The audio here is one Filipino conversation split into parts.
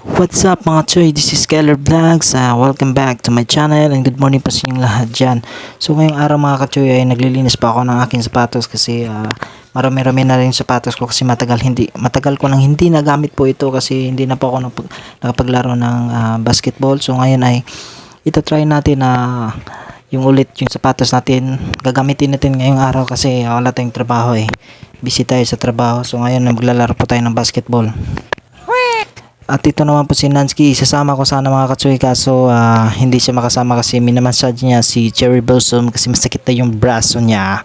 What's up mga choy, this is Keller Vlogs. Welcome back to my channel and good morning pa sa inyong lahat dyan. So ngayong araw mga kachoy ay naglilinis pa ako ng aking sapatos kasi marami-rami na rin yung sapatos ko kasi matagal ko nang hindi nagamit po ito kasi hindi na po ako nakapaglaro ng basketball. So ngayon ay try natin na yung sapatos natin gagamitin natin ngayong araw kasi wala tayong trabaho busy tayo sa trabaho. So ngayon maglalaro po tayo ng basketball. At ito naman po si Nansky, isasama ko sana mga katsoy kaso hindi siya makasama kasi minamassage niya si Cherry Blossom kasi masakit na yung braso niya.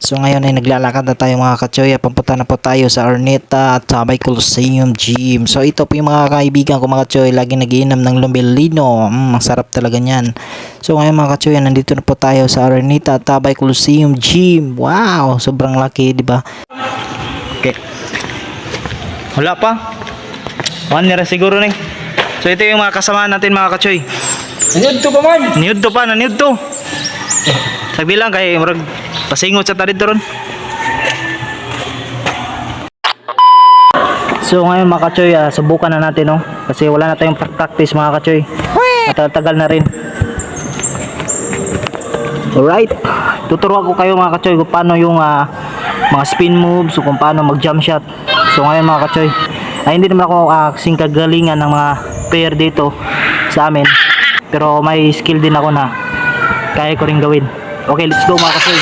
So ngayon ay naglalakad na tayo mga katsoy, papunta na po tayo sa Araneta at Tabay Coliseum Gym. So ito po yung mga kaibigan ko mga katsoy, lagi nagiinom ng Lumbelino, masarap talaga niyan. So ngayon mga katsoy, nandito na po tayo sa Araneta at Tabay Coliseum Gym. Wow, sobrang laki, di ba? Okay. Wala pa. One nira siguro ni. So ito yung mga kasama natin mga kachoy. Niyod to pa man. Niyod to. Sabi lang kay murag pasingot sa tarid ron. So ngayon mga kachoy, subukan na natin kasi wala na tayong practice mga kachoy. Matagal na rin. Alright. Tuturuan ko kayo mga kachoy kung paano yung mga spin moves o kung paano mag jump shot. So ngayon mga kachoy, hindi naman ako kasing kagalingan ng mga player dito sa amin, pero may skill din ako na kaya ko rin gawin. Okay, let's go mga kasoy.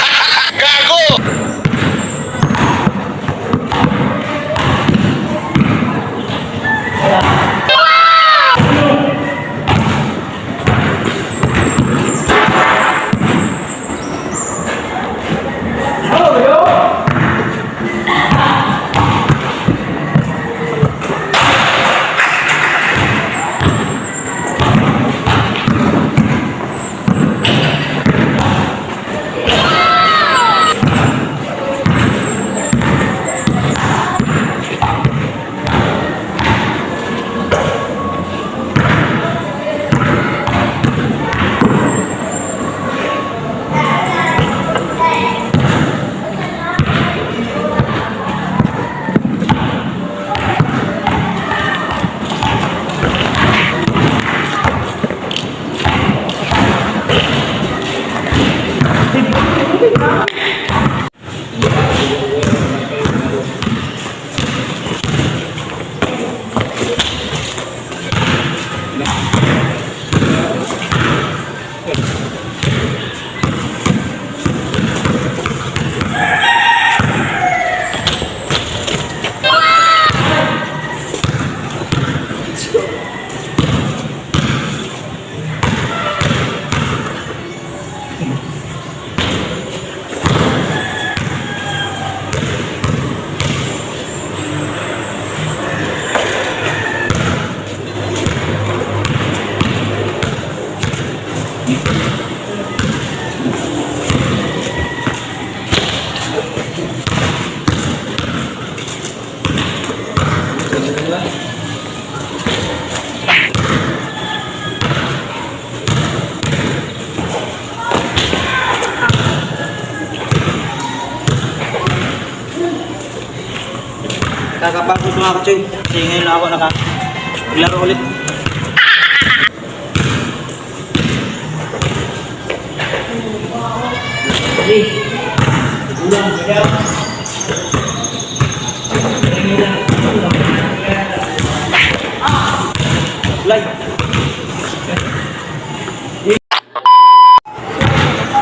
Kakapagod mga kachoy kasi ngayon lang ako nakaglaro ulit.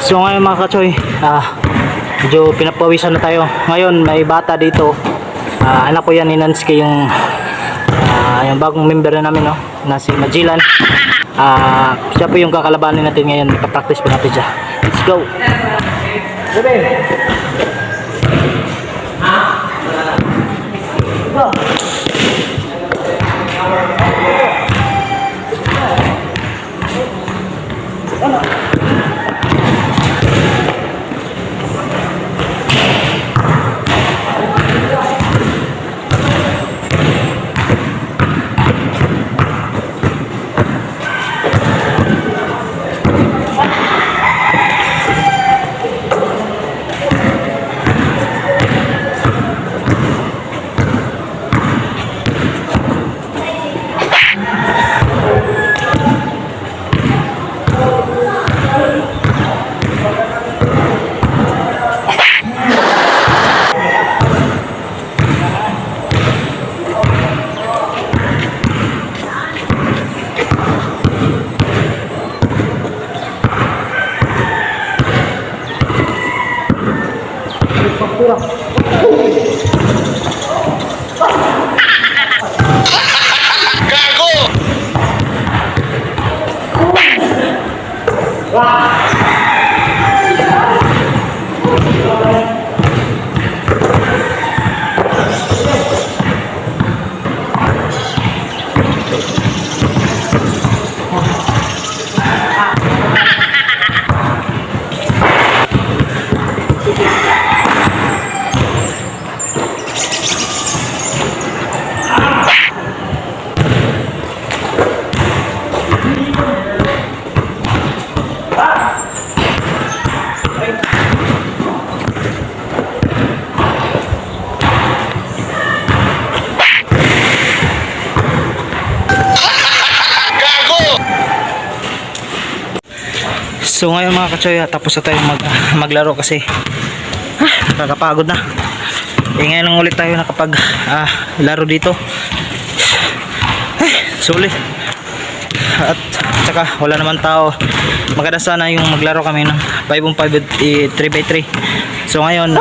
So ngayon mga kachoy, medyo pinapawisan na tayo. Ngayon may bata dito. Anak ko yan ni Nansky, yung bagong member na namin na si Majilan. Siya po yung kakalabanin natin ngayon. Ipapractice po natin siya. Let's go. So ngayon mga kachoy, tapos na tayo maglaro kasi nakakapagod na. Ngayon lang ulit tayo nakapag laro dito. Sulit. At saka wala naman tao. Maganda sana yung maglaro kami ng 5-on-5 3x3. So ngayon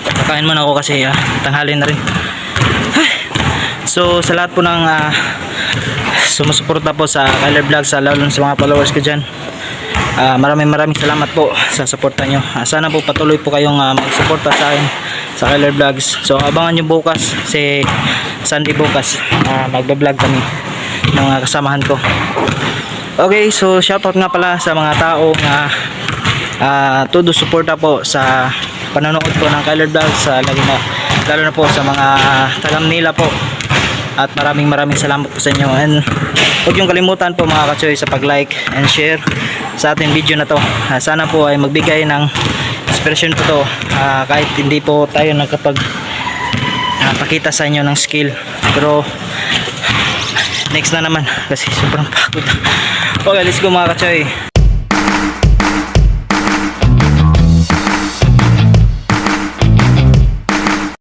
kakain muna ako kasi tanghali na rin. So sa lahat po ng sumusuporta po sa Kyler Vlogs, lalo sa mga followers ko dyan, maraming salamat po sa suporta nyo. Sana po patuloy po kayong magsuporta sa akin sa Kyler Vlogs. So abangan nyo bukas, si Sunday bukas, magbablog kami ng mga kasamahan ko. Okay, so shoutout nga pala sa mga tao na todo suporta po sa panonood po ng Kyler Vlogs, lalo na po sa mga taga Manila po. At maraming salamat po sa inyo. And huwag yung kalimutan po mga kachoy sa pag-like and share sa ating video na to. Sana po ay magbigay ng inspiration po to, kahit hindi po tayo nagkapag pakita sa inyo ng skill. Pero next na naman kasi sobrang pagod. Okay, let's go mga kachoy.